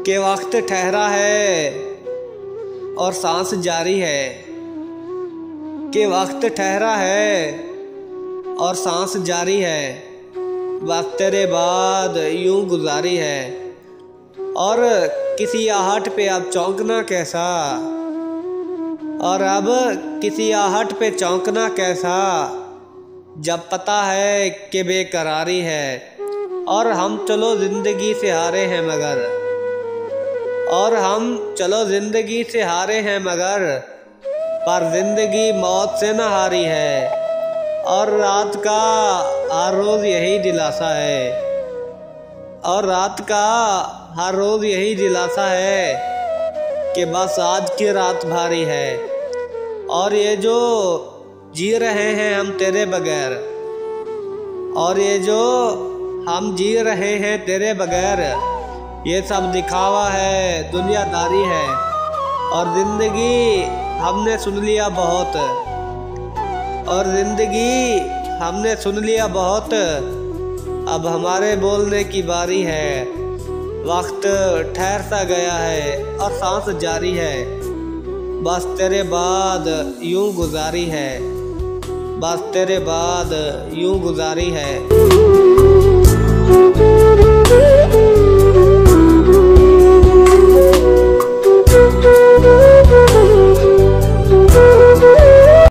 कि वक्त ठहरा है और सांस जारी है, कि वक्त ठहरा है और सांस जारी है, बस तेरे बाद यूं गुजारी है। और किसी आहट पे अब चौंकना कैसा, और अब किसी आहट पे चौंकना कैसा, जब पता है कि बेकरारी है। और हम चलो ज़िंदगी से हारे हैं मगर, और हम चलो ज़िंदगी से हारे हैं मगर, पर ज़िंदगी मौत से न हारी है। और रात का हर रोज़ यही दिलासा है, और रात का हर रोज़ यही दिलासा है कि बस आज की रात भारी है। और ये जो जी रहे हैं हम तेरे बगैर, और ये जो हम जी रहे हैं तेरे बगैर, ये सब दिखावा है, दुनियादारी है। और ज़िंदगी हमने सुन लिया बहुत, और ज़िंदगी हमने सुन लिया बहुत, अब हमारे बोलने की बारी है। वक्त ठहर सा गया है और सांस जारी है, बस तेरे बाद यूं गुजारी है, बस तेरे बाद यूं गुजारी है।